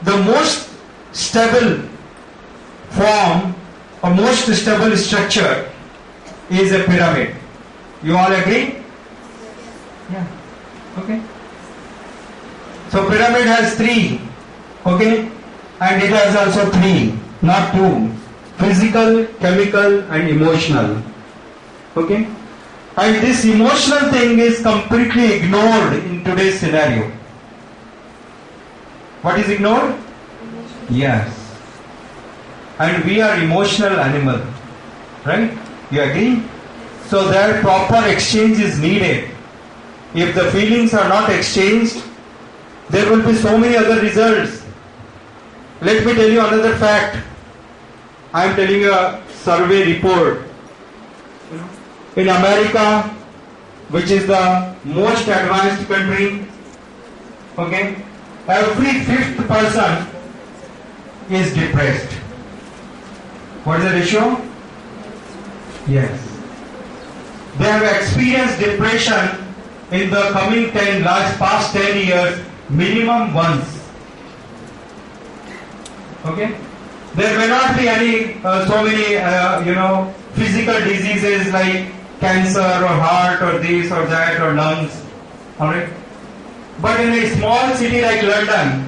the most stable form or most stable structure is a pyramid. You all agree? Yeah. Okay. So pyramid has three. Okay. And it has also three, not two. Physical, chemical and emotional. Okay. And this emotional thing is completely ignored in today's scenario. What is ignored? Yes. And we are emotional animal. Right? You agree? So their proper exchange is needed. If the feelings are not exchanged, there will be so many other results. Let me tell you another fact. I am telling you a survey report. In America, which is the most advanced country, okay, every fifth person is depressed. What is the ratio? Yes. They have experienced depression in the coming past 10 years, minimum once. Okay? There may not be any, so many, physical diseases like cancer or heart or this or that or lungs. Alright? But in a small city like London,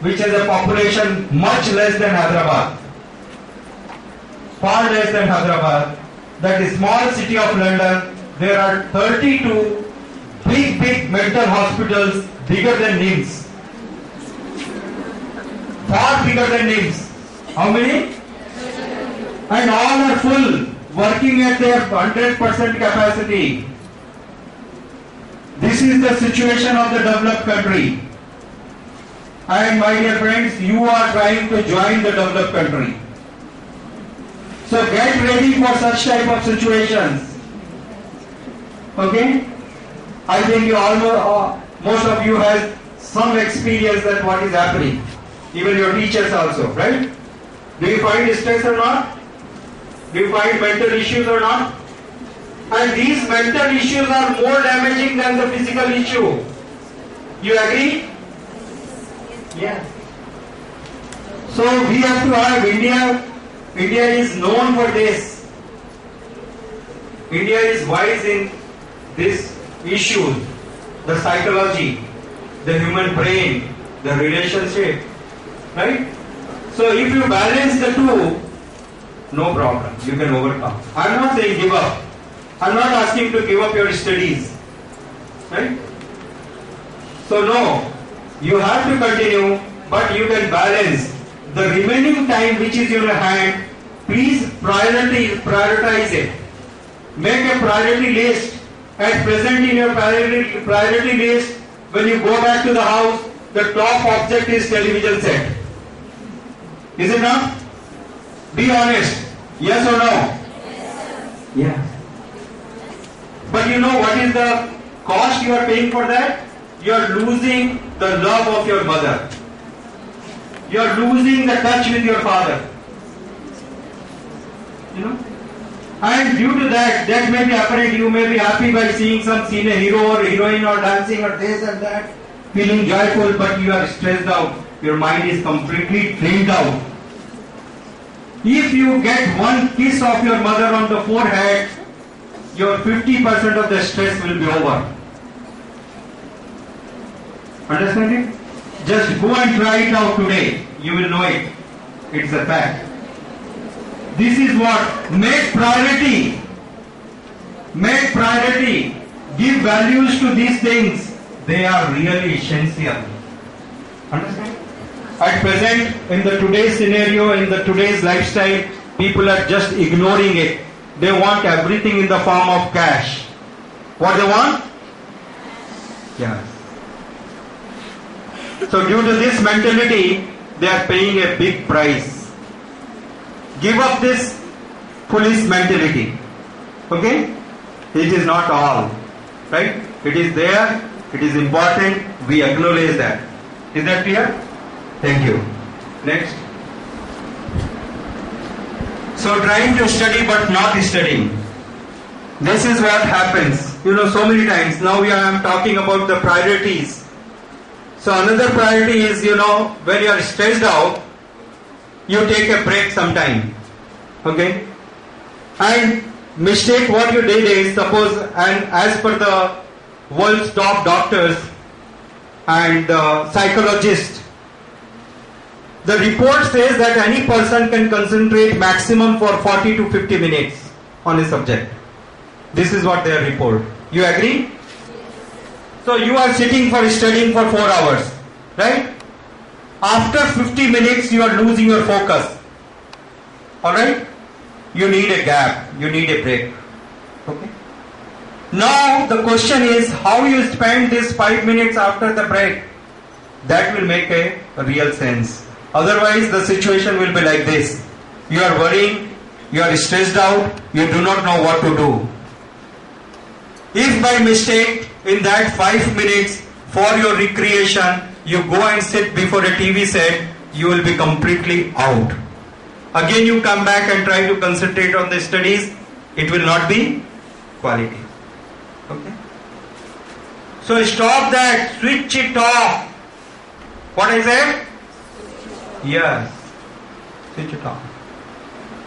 which has a population much less than Hyderabad, far less than Hyderabad, that small city of London, there are 32 big mental hospitals bigger than NIMS. Far bigger than NIMS. How many? And all are full, working at their 100% capacity. This is the situation of the developed country. And my dear friends, you are trying to join the developed country. So get ready for such type of situations. Okay? I think you all know, most of you has some experience that what is happening. Even your teachers also, right? Do you find stress or not? Do you find mental issues or not? And these mental issues are more damaging than the physical issue. You agree? Yeah. So we have to have India is known for this. India is wise in this issue, the psychology, the human brain, the relationship, right? So if you balance the two, no problem, you can overcome. I'm not saying give up. I'm not asking to give up your studies, right? So no, you have to continue, but you can balance the remaining time which is in your hand. Please prioritize it. Make a priority list. At present in your priority list, when you go back to the house, the top object is television set. Is it not? Be honest. Yes or no? Yes. Yeah. But you know what is the cost you are paying for that? You are losing the love of your mother. You are losing the touch with your father. You know? And due to that may be apparent. You may be happy by seeing some scene, a hero or heroine or dancing or this and that, feeling joyful, but you are stressed out. Your mind is completely drained out. If you get one kiss of your mother on the forehead, your 50% of the stress will be over. Understand it? Just go and try it out today. You will know it. It's a fact. This is what? Make priority. Make priority. Give values to these things. They are really essential. Understand? At present, in the today's scenario, in the today's lifestyle, people are just ignoring it. They want everything in the form of cash. What they want? Yes. So due to this mentality, they are paying a big price. Give up this foolish mentality. Okay? It is not all. Right? It is there. It is important. We acknowledge that. Is that clear? Thank you. Next. So trying to study but not studying. This is what happens. So many times. Now I am talking about the priorities. So another priority is, when you are stressed out, you take a break sometime. Okay? And mistake what you did is, suppose, and as per the world's top doctors and psychologists, the report says that any person can concentrate maximum for 40 to 50 minutes on a subject. This is what their report. You agree? So you are sitting for studying for 4 hours, right? After 50 minutes you are losing your focus. Alright? You need a gap, you need a break. Okay? Now the question is how you spend this 5 minutes after the break. That will make a real sense. Otherwise the situation will be like this. You are worrying, you are stressed out, you do not know what to do. If by mistake in that 5 minutes for your recreation you go and sit before a TV set, you will be completely out. Again you come back and try to concentrate on the studies, it will not be quality. Okay? So stop that, switch it off. What I said? Yes. Switch it off.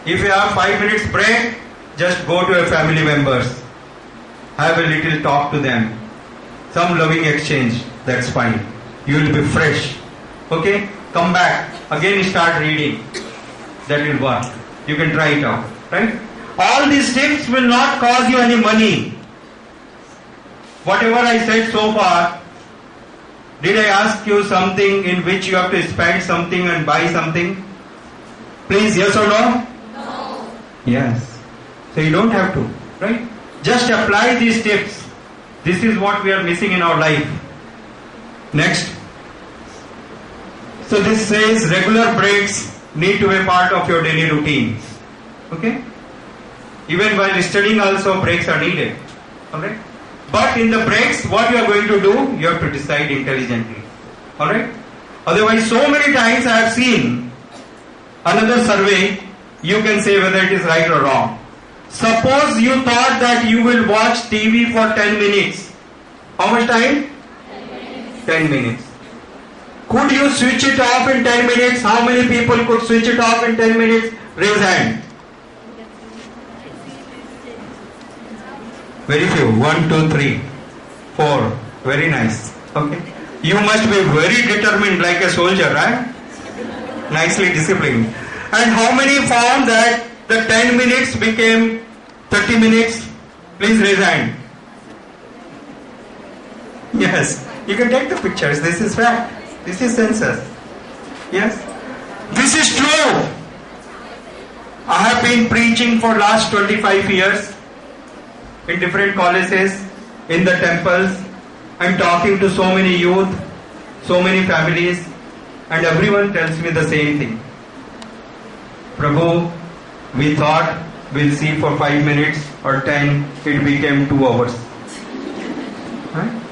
If you have 5 minutes break, just go to your family members. Have a little talk to them. Some loving exchange, that's fine. You will be fresh. Okay? Come back. Again start reading. That will work. You can try it out. Right? All these tips will not cost you any money. Whatever I said so far, did I ask you something in which you have to spend something and buy something? Please, yes or no? No. Yes. So you don't have to. Right? Just apply these tips. This is what we are missing in our life. Next. So this says regular breaks need to be part of your daily routine. Okay? Even while studying also breaks are needed. Alright? But in the breaks, what you are going to do, you have to decide intelligently. Alright? Otherwise, so many times I have seen another survey, you can say whether it is right or wrong. Suppose you thought that you will watch TV for 10 minutes. How much time? 10 minutes. Could you switch it off in 10 minutes? How many people could switch it off in 10 minutes? Raise hand. Very few. 1, 2, 3, 4. Very nice. Okay. You must be very determined like a soldier, right? Nicely disciplined. And how many found that the 10 minutes became 30 minutes? Please raise hand. Yes. You can take the pictures. This is fact. This is census. Yes. This is true. I have been preaching for last 25 years in different colleges, in the temples. I'm talking to so many youth, so many families, and everyone tells me the same thing. Prabhu, we thought we'll see for 5 minutes or 10, it became 2 hours. Right?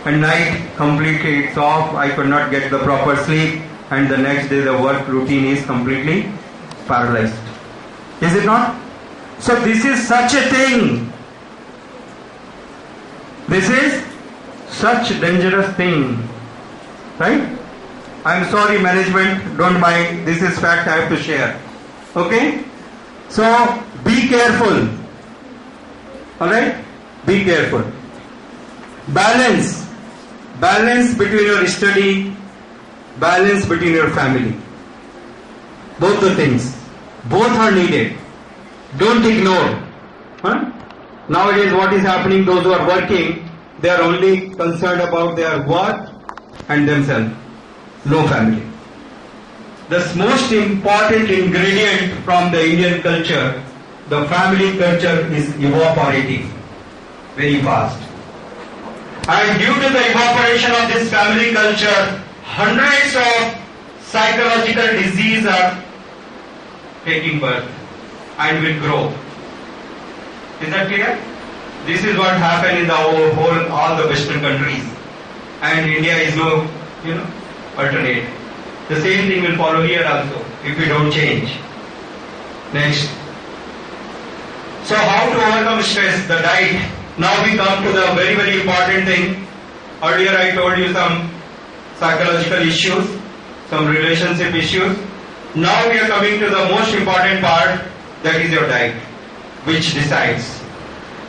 And night completely it's off, I could not get the proper sleep, and the next day the work routine is completely paralyzed. Is it not? So this is such a thing. This is such a dangerous thing. Right? I'm sorry management, don't mind, this is fact I have to share. Okay? So be careful. Alright? Be careful. Balance. Balance between your study, balance between your family. Both the things. Both are needed. Don't ignore. Huh? Nowadays what is happening, those who are working, they are only concerned about their work and themselves. No family. The most important ingredient from the Indian culture, the family culture, is evaporating very fast. And due to the evaporation of this family culture, hundreds of psychological diseases are taking birth and will grow. Is that clear? This is what happened in the whole, all the Western countries. And India is no, alternate. The same thing will follow here also, if we don't change. Next. So how to overcome stress? The diet. Now we come to the very, very important thing. Earlier I told you some psychological issues, some relationship issues. Now we are coming to the most important part, that is your diet, which decides.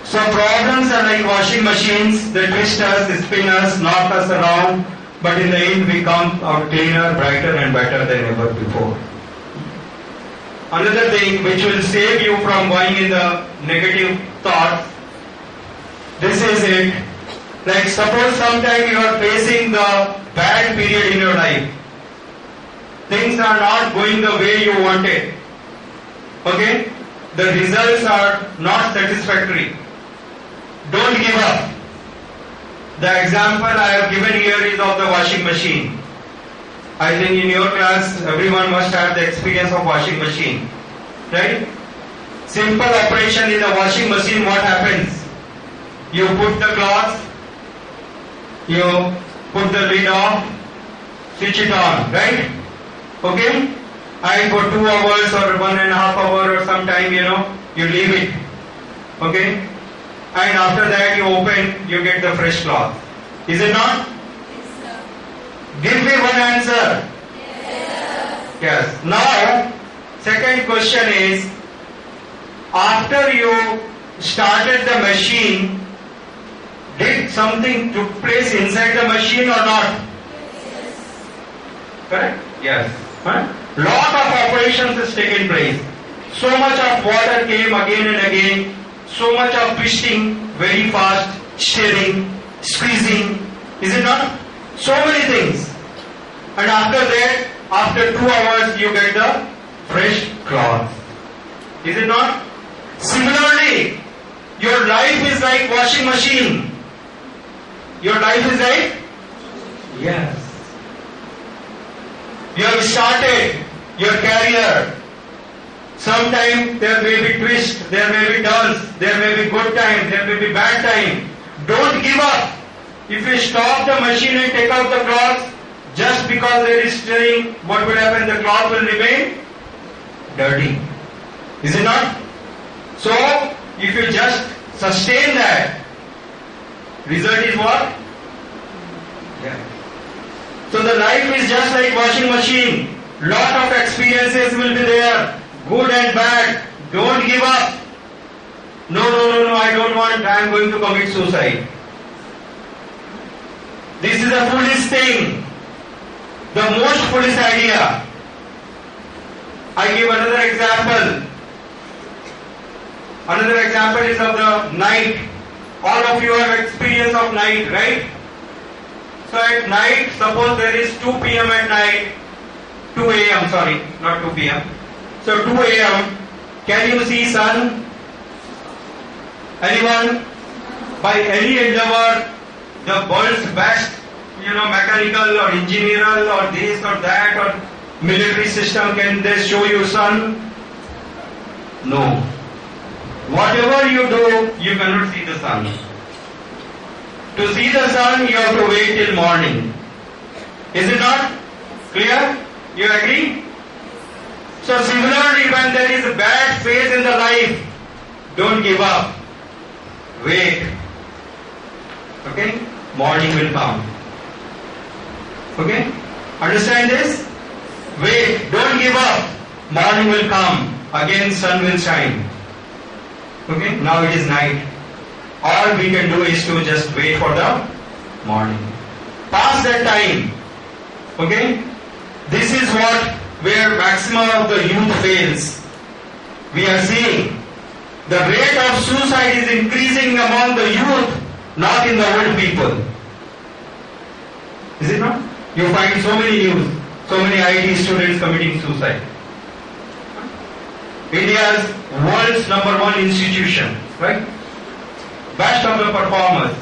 So problems are like washing machines, they twist us, spin us, knock us around, but in the end we come out cleaner, brighter and better than ever before. Another thing which will save you from going in the negative thoughts, this is it. Like suppose sometime you are facing the bad period in your life. Things are not going the way you wanted. Okay? The results are not satisfactory. Don't give up. The example I have given here is of the washing machine. I think in your class everyone must have the experience of washing machine. Right? Simple operation in the washing machine, what happens? You put the cloth, you put the lid off, switch it on, right? Okay? And for 2 hours or 1.5 hours or some time, you leave it. Okay? And after that you open, you get the fresh cloth. Is it not? Yes, sir. Give me one answer. Yes. Yes. Now, second question is, after you started the machine, did something took place inside the machine or not? Yes. Correct? Yes. Lot of operations has taken place. So much of water came again and again. So much of twisting, very fast, stirring, squeezing. Is it not? So many things. And after that, after 2 hours, you get the fresh cloth. Is it not? Similarly, your life is like washing machine. Your life is like? Yes. You have started your career. Sometimes there may be twists, there may be turns, there may be good time, there may be bad time. Don't give up. If you stop the machine and take out the cloth, just because there is stirring, what will happen? The cloth will remain dirty. Is it not? So, if you just sustain that, result is what? Yeah. So the life is just like washing machine. Lot of experiences will be there, good and bad. Don't give up. No, I don't want, I am going to commit suicide. This is a foolish thing. The most foolish idea. I give another example. Another example is of the night. All of you have experience of night, right? So at night, suppose there is 2 p.m. at night, 2 a.m. sorry, not 2 p.m. So 2 a.m. Can you see sun? Anyone? By any endeavor, the world's best, mechanical or engineering or this or that or military system, can they show you sun? No. Whatever you do, you cannot see the sun. To see the sun, you have to wait till morning. Is it not clear? You agree? So similarly, when there is a bad phase in the life, don't give up. Wait. Okay? Morning will come. Okay? Understand this? Wait. Don't give up. Morning will come. Again sun will shine. Okay? Now it is night. All we can do is to just wait for the morning. Pass that time. Okay? This is where maximum of the youth fails. We are seeing the rate of suicide is increasing among the youth, not in the old people. Is it not? You find so many youth, so many IT students committing suicide. India's world's #1 institution, right? Best of the performers.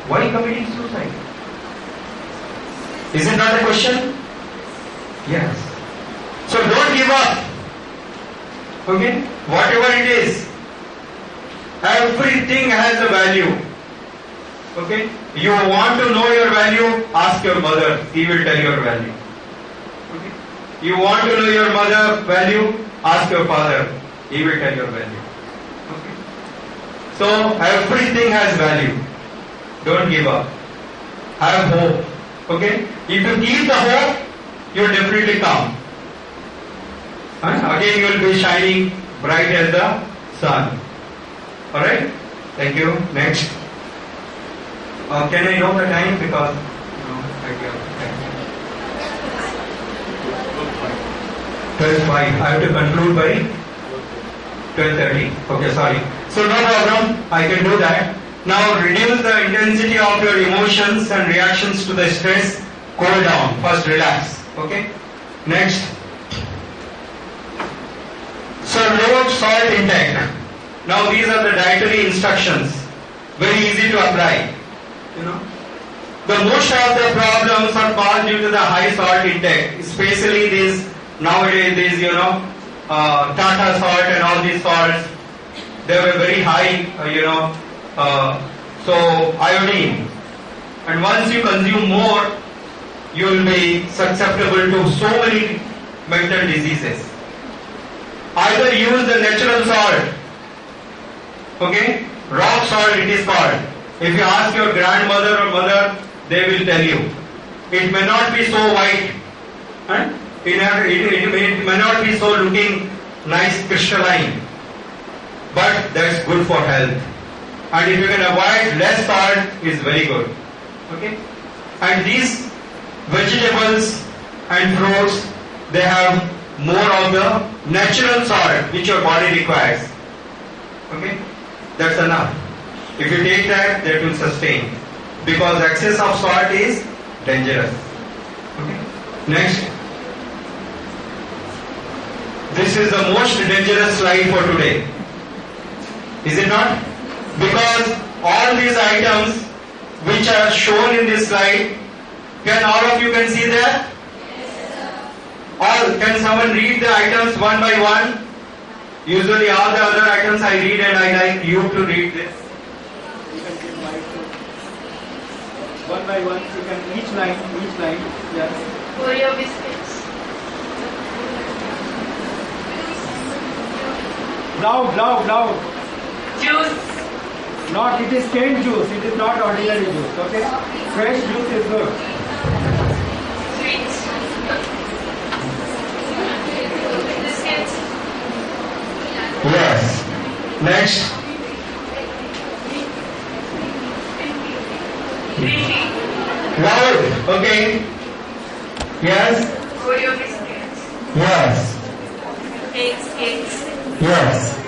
Why committing suicide? Is it not a question? Yes. So don't give up. Okay? Whatever it is, everything has a value. Okay? You want to know your value? Ask your mother. She will tell your value. Okay? You want to know your mother value? Ask your father. He will tell your value. Okay? So everything has value. Don't give up. Have hope. Okay? If you keep the hope, you will definitely come. Again you will be shining bright as the sun. Alright? Thank you. Next. Can I know the time? Because no, I can't. 12:05. I have to conclude by 12:30. Okay, sorry. So no problem. I can do that. Now reduce the intensity of your emotions and reactions to the stress. Cool down. First relax. Okay. Next. So low salt intake. Now these are the dietary instructions. Very easy to apply. The most of the problems are caused due to the high salt intake, especially these nowadays Tata salt and all these salts. They were very high, so iodine. And once you consume more, you will be susceptible to so many mental diseases. Either use the natural salt, okay, rock salt it is called. If you ask your grandmother or mother, they will tell you. It may not be so white, it may not be so looking nice crystalline, but that's good for health. And if you can avoid less salt, is very good. Okay? And these vegetables and fruits, they have more of the natural salt which your body requires. Okay? That's enough. If you take that will sustain. Because excess of salt is dangerous. Okay? Next. This is the most dangerous slide for today. Is it not? Because all these items which are shown in this slide, can all of you can see that? All, can someone read the items one by one? Usually all the other items I read and I like you to read this. One by one, you can each line, yes. Oreo biscuits. Loud. Juice. Not, it is cane juice, it is not ordinary juice, okay? Fresh juice is good. Sweets. Biscuits. Yes. Next. Green tea. Loud. Okay. Yes. Oreo biscuits. Yes. Cakes. Yes.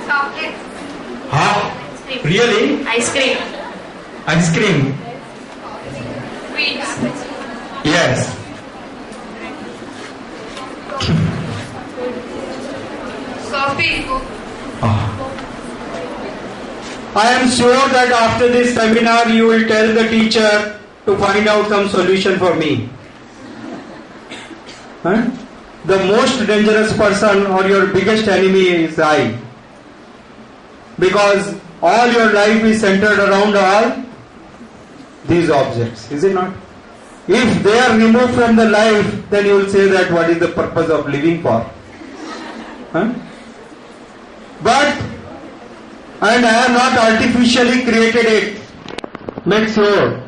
Chocolate. Huh? Really? Ice cream. Ice cream. Sweets. Yes. Coffee. I am sure that after this seminar you will tell the teacher to find out some solution for me. The most dangerous person or your biggest enemy is I. Because all your life is centered around all these objects, is it not? If they are removed from the life, then you will say that what is the purpose of living for? But, and I have not artificially created it. Make sure.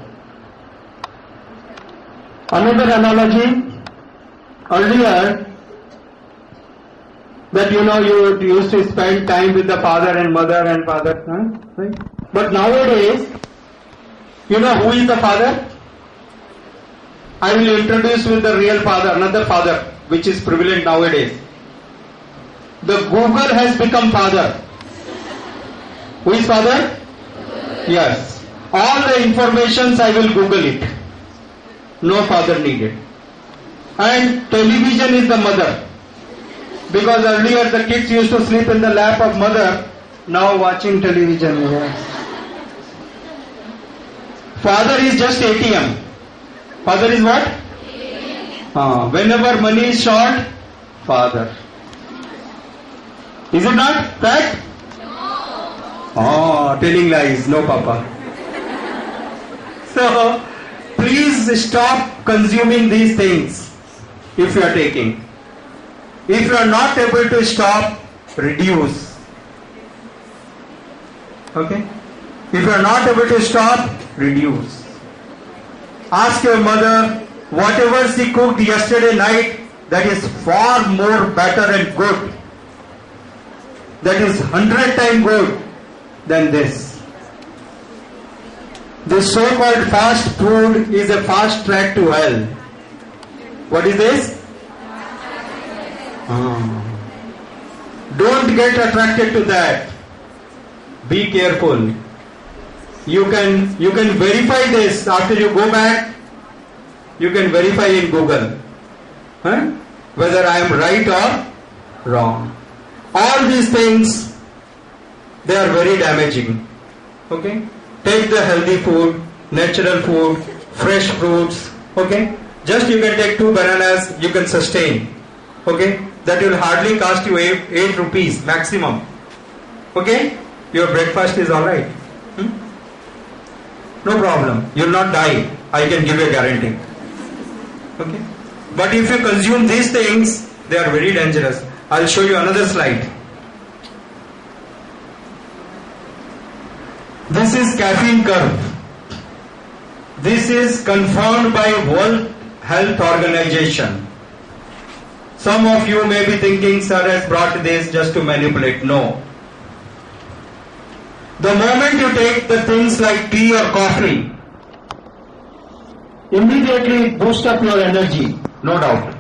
Another analogy, earlier, that you used to spend time with the father and mother and father, right? But nowadays, you know who is the father? I will introduce with the real father, another father, which is prevalent nowadays. The Google has become father. Who is father? Yes. All the informations I will Google it. No father needed. And television is the mother. Because earlier the kids used to sleep in the lap of mother, now watching television. Yes. Father is just ATM. Father is what? Whenever money is short, father. Is it not fact? No. Telling lies. No, Papa. So, please stop consuming these things if you are taking. If you are not able to stop, reduce. Okay? If you are not able to stop, reduce. ask your mother, whatever she cooked yesterday night, that is far more better and good. That is 100 times good than this. This so-called fast food is a fast track to hell. What is this? Don't get attracted to that. Be careful. You can verify this after you go back. You can verify in Google whether I am right or wrong. All these things, they are very damaging. Okay? Take the healthy food, natural food, fresh fruits. Okay? Just you can take 2 bananas, you can sustain. Okay? That will hardly cost you 8 rupees maximum. Okay? Your breakfast is alright. No problem. You will not die. I can give you a guarantee. Okay? But if you consume these things, they are very dangerous. I'll show you another slide. This is caffeine curve. This is confirmed by World Health Organization. Some of you may be thinking, sir has brought this just to manipulate. No. The moment you take the things like tea or coffee, immediately boost up your energy, no doubt.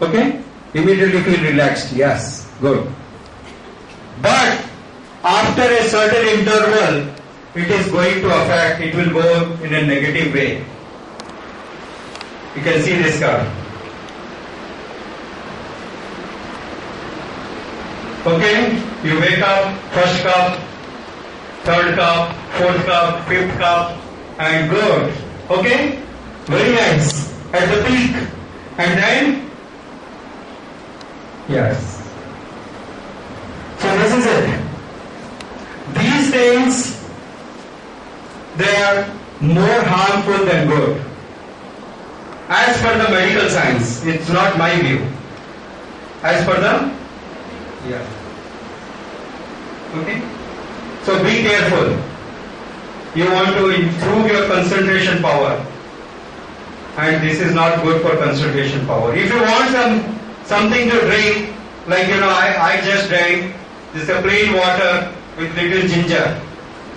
Okay? Immediately feel relaxed. Yes, good. But after a certain interval, it is going to affect, it will go in a negative way. You can see this curve. Okay? You wake up, first cup, third cup, fourth cup, fifth cup, and good. Okay? Very nice. At the peak. And then? Yes. So this is it. These things, they are more harmful than good. As per the medical science, it's not my view. As per the, yeah. Okay? So be careful. You want to improve your concentration power. And this is not good for concentration power. If you want something to drink, like I just drank, this is a plain water with little ginger.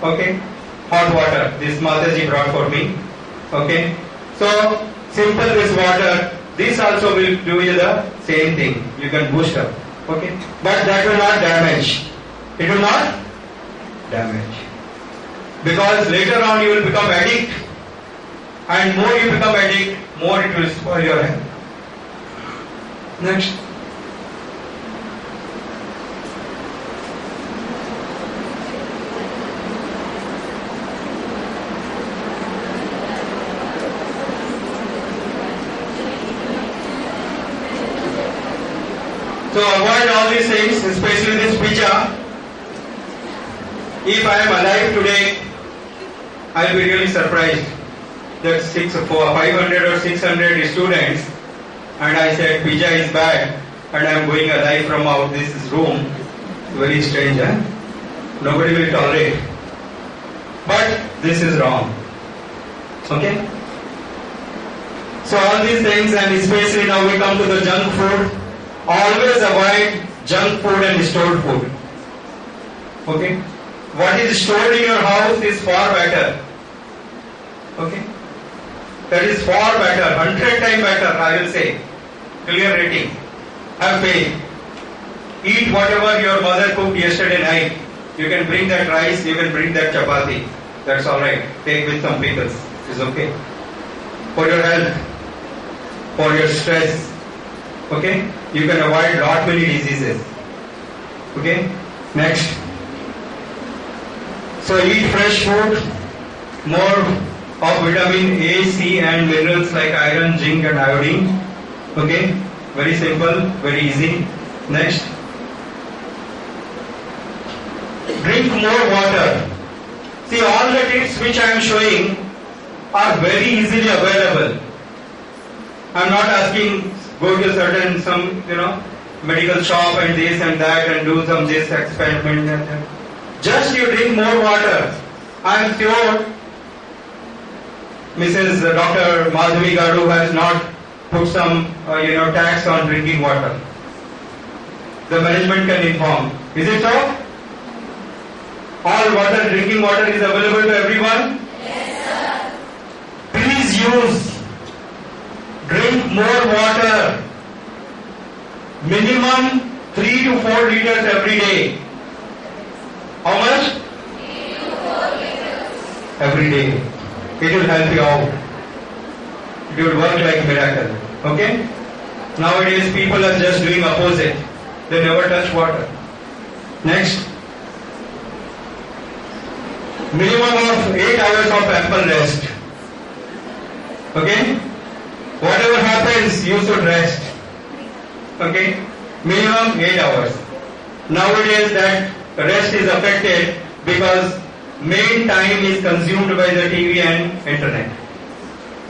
Okay? Hot water. This Mataji brought for me. Okay? So, simple this water. This also will do you the same thing. You can boost up. Okay? But that will not damage. It will not damage. Because later on you will become addict. And more you become addict, more it will spoil your health. Next. So avoid all these things, especially this pizza. If I am alive today, I will be really surprised that 500 or 600 students, and I said pizza is bad, and I am going alive from out this room. Very strange, huh? Nobody will tolerate. But this is wrong. Okay? So all these things, and especially now we come to the junk food. Always avoid junk food and stored food. Okay? What is stored in your house is far better. Okay? That is far better, 100 times better, I will say. Clear rating. Have faith. Eat whatever your mother cooked yesterday night. You can bring that rice, you can bring that chapati. That's alright. Take with some pickles. It's okay. For your health, for your stress. Okay? You can avoid lot many diseases. Okay? Next. So eat fresh food, more of vitamin A, C and minerals like iron, zinc and iodine. Okay? Very simple, very easy. Next. Drink more water. See, all the tips which I am showing are very easily available. I am not asking go to some medical shop and this and that and do some this experiment and that. Just you drink more water. I am sure Mrs. Dr. Madhavi Gadu has not put some tax on drinking water. The management can inform. Is it so? All water, drinking water is available to everyone? Yes, sir. Please drink more water. Minimum 3 to 4 liters every day. How much? 3 to 4 liters. Every day. It will help you out. It will work like miracle. Okay? Nowadays people are just doing opposite. They never touch water. Next. Minimum of 8 hours of ample rest. Okay? Whatever happens, you should rest. Okay? Minimum 8 hours. Nowadays that rest is affected because main time is consumed by the TV and internet.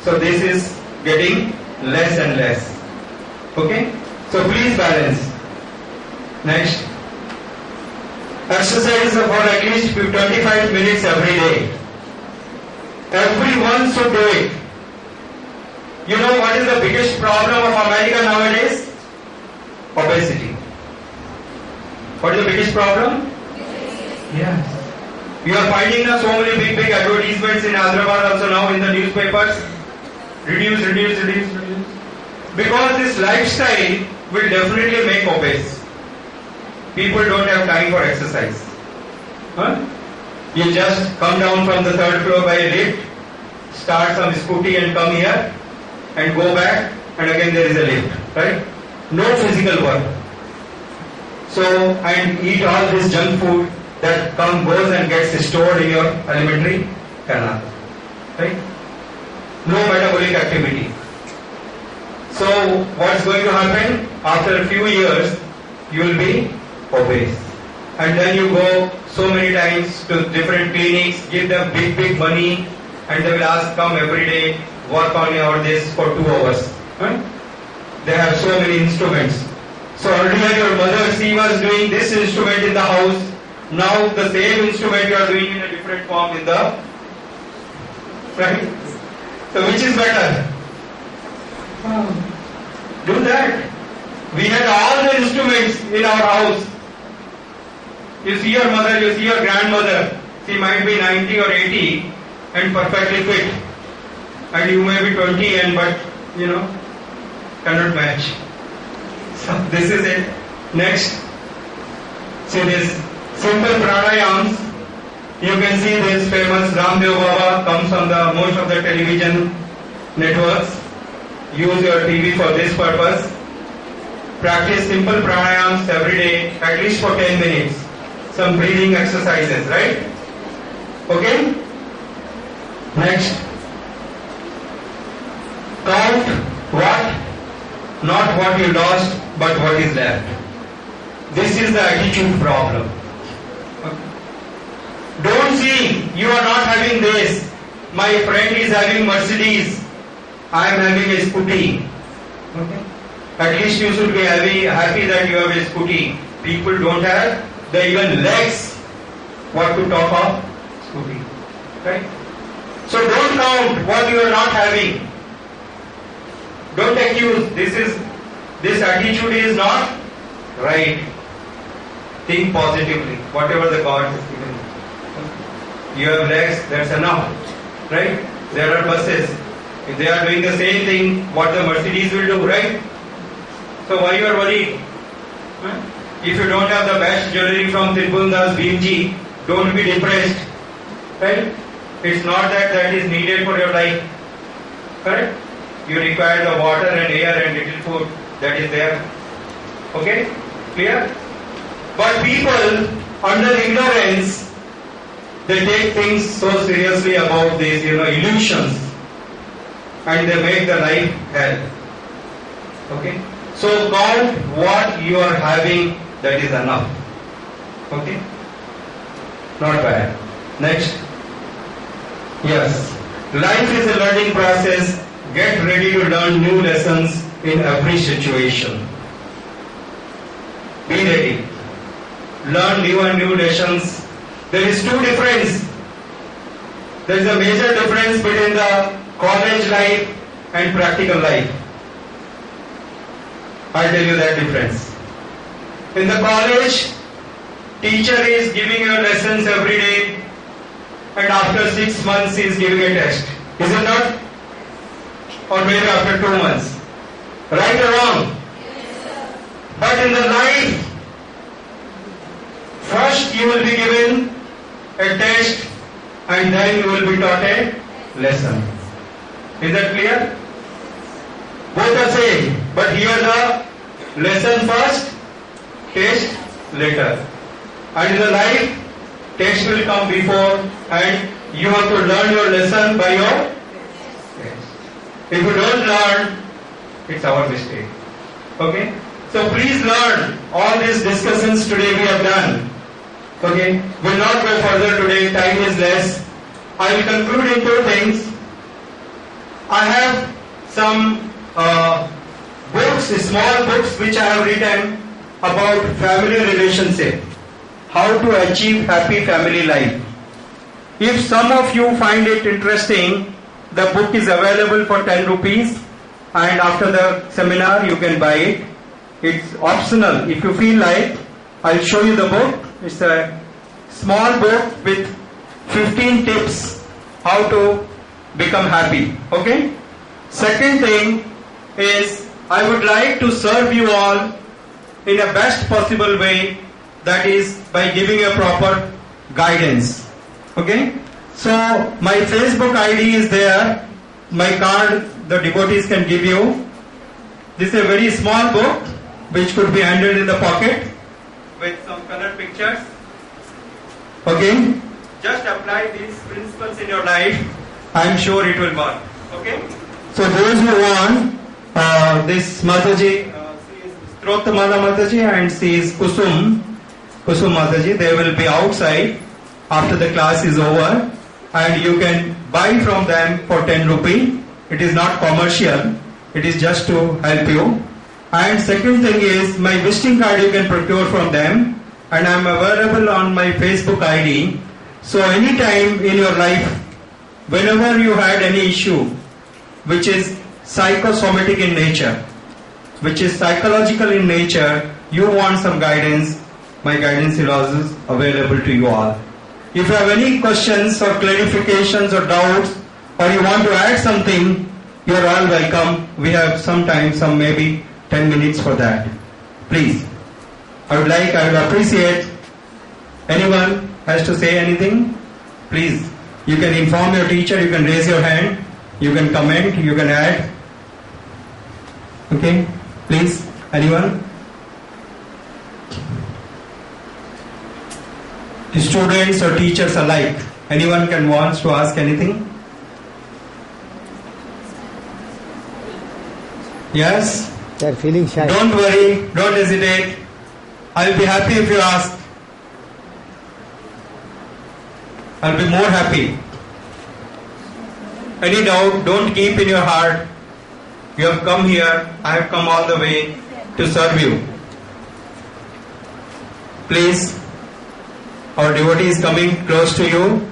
So this is getting less and less. Okay? So please balance. Next. Exercise for at least 25 minutes every day. Everyone should do it. You know what is the biggest problem of America nowadays? Obesity. What is the biggest problem? Yes. You are finding so many big advertisements in Hyderabad also now in the newspapers. Reduce. Because this lifestyle will definitely make obese. People don't have time for exercise. You just come down from the 3rd floor by a lift, start some scooty and come here and go back and again there is a lift, right? No physical work. So, and eat all this junk food that goes and gets stored in your alimentary canal, right? No metabolic activity. So, what's going to happen? After a few years, you will be obese. And then you go so many times to different clinics, give them big money, and they will ask, come every day, work on your this for 2 hours. Right? They have so many instruments. So earlier your mother, she was doing this instrument in the house. Now the same instrument you are doing in a different form in the, right? So which is better? Do that. We had all the instruments in our house. You see your mother, you see your grandmother. She might be 90 or 80 and perfectly fit. And you may be 20 and but, cannot match. So this is it. Next. See this simple pranayams. You can see this famous Ramdev Baba comes on the most of the television networks. Use your TV for this purpose. Practice simple pranayams every day, at least for 10 minutes. Some breathing exercises, right? Okay? Next. Count what? Not what you lost, but what is left. This is the attitude problem. Okay. Don't see you are not having this. My friend is having Mercedes. I am having a scooty. Okay. At least you should be happy that you have a scooty. People don't have the even legs. What to talk of scooty. Right? So don't count what you are not having. Don't accuse. This attitude is not right. Think positively. Whatever the God has given you. You have legs, that's enough. Right? There are buses. If they are doing the same thing, what the Mercedes will do, right? So why you are worried? If you don't have the best jewelry from Tirupati BMG, don't be depressed. Right? It's not that is needed for your life. Correct? You require the water and air and little food that is there. Okay? Clear? But people, under ignorance, they take things so seriously about these, illusions, and they make the life hell. Okay? So count what you are having, that is enough. Okay? Not bad. Next. Yes. Life is a learning process. Get ready to learn new lessons in every situation. Be ready. Learn new lessons. There is two difference. There is a major difference between the college life and practical life. I'll tell you that difference. In the college, teacher is giving you lessons every day, and after 6 months he is giving a test. Is it not? Or maybe after 2 months. Right or wrong? But in the life, first you will be given a test and then you will be taught a lesson. Is that clear? Both are same, but here the lesson first, test later. And in the life, test will come before and you have to learn your lesson by your test. If you don't learn, it's our mistake. Okay? So please learn all these discussions today we have done. Okay? We'll not go further today, time is less. I will conclude in 2 things. I have some books, small books which I have written about family relationship. How to achieve happy family life. If some of you find it interesting, the book is available for 10 rupees and after the seminar you can buy it. It's optional. If you feel like, I'll show you the book. It's a small book with 15 tips how to become happy. Okay? Second thing is, I would like to serve you all in a best possible way, that is by giving a proper guidance. Okay? So my Facebook ID is there. My card the devotees can give you. This is a very small book which could be handled in the pocket with some colored pictures. Okay? Just apply these principles in your life. I am sure it will work. Okay? So those who want, this Mataji, she is Strotamala Mataji and she is Kusum Mataji, they will be outside after the class is over and you can buy from them for 10 rupee. It is not commercial, it is just to help you. And second thing is, my visiting card you can procure from them and I am available on my Facebook ID. So anytime in your life, whenever you had any issue which is psychosomatic in nature, which is psychological in nature, you want some guidance, my guidance is also available to you all. If you have any questions or clarifications or doubts, or you want to add something, you are all welcome. We have some time, some maybe 10 minutes for that. Please. I would appreciate anyone has to say anything. Please. You can inform your teacher, you can raise your hand, you can comment, you can add. Okay? Please. Anyone? Students or teachers alike. Anyone wants to ask anything? Yes? They are feeling shy. Don't worry, don't hesitate. I'll be happy if you ask. I'll be more happy. Any doubt, don't keep in your heart. You have come here, I have come all the way to serve you. Please, our devotee is coming close to you.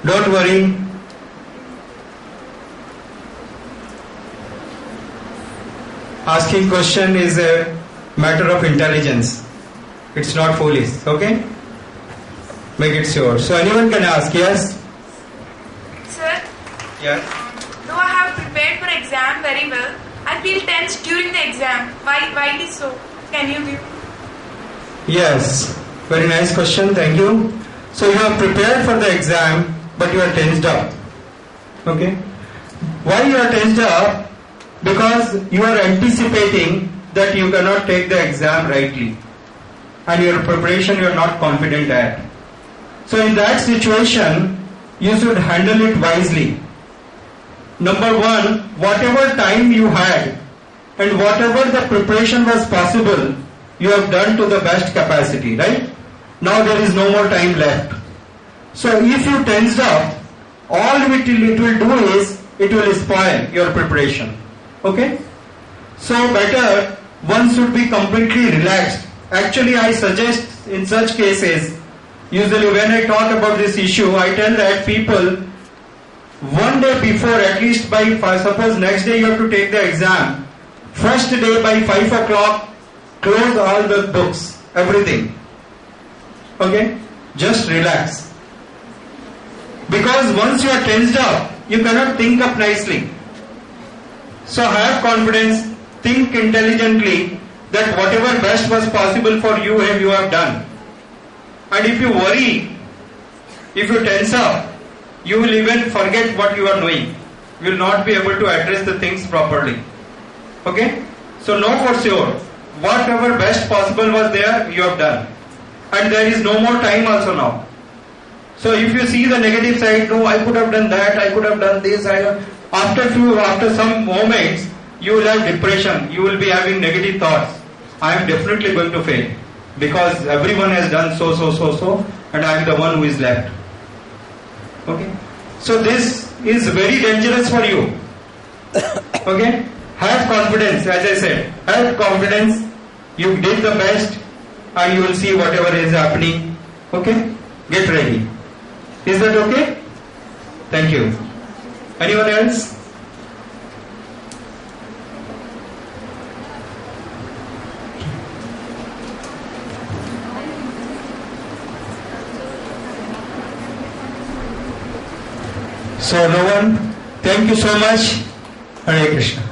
Don't worry. Asking question is a matter of intelligence. It's not foolish, okay? Make it sure. So anyone can ask, yes? Sir, Yes. though I have prepared for exam very well, I feel tense during the exam. Why it is so? Can you give? Yes. Very nice question, thank you. So you have prepared for the exam, but you are tensed up. Okay? Why you are tensed up? Because you are anticipating that you cannot take the exam rightly. And your preparation you are not confident at. So in that situation, you should handle it wisely. Number one, whatever time you had and whatever the preparation was possible, you have done to the best capacity, right? Now there is no more time left. So if you tensed up, all it will do is, it will spoil your preparation. Okay? So better, one should be completely relaxed. Actually, I suggest in such cases, usually when I talk about this issue, I tell that people one day before, at least by suppose next day you have to take the exam, first day by 5 o'clock, close all the books, everything. Okay? Just relax. Because once you are tensed up, you cannot think up nicely. So have confidence, think intelligently that whatever best was possible for you have done. And if you worry, if you tense up, you will even forget what you are doing. You will not be able to address the things properly. Okay? So know for sure, whatever best possible was there, you have done. And there is no more time also now. So if you see the negative side, no, I could have done that, I could have done this, after some moments, you will have depression, you will be having negative thoughts. I am definitely going to fail. Because everyone has done so, and I am the one who is left. Okay? So this is very dangerous for you. Okay? Have confidence, as I said. Have confidence. You did the best and you will see whatever is happening. Okay? Get ready. Is that okay? Thank you. Anyone else? So no one. Thank you so much. Hare Krishna.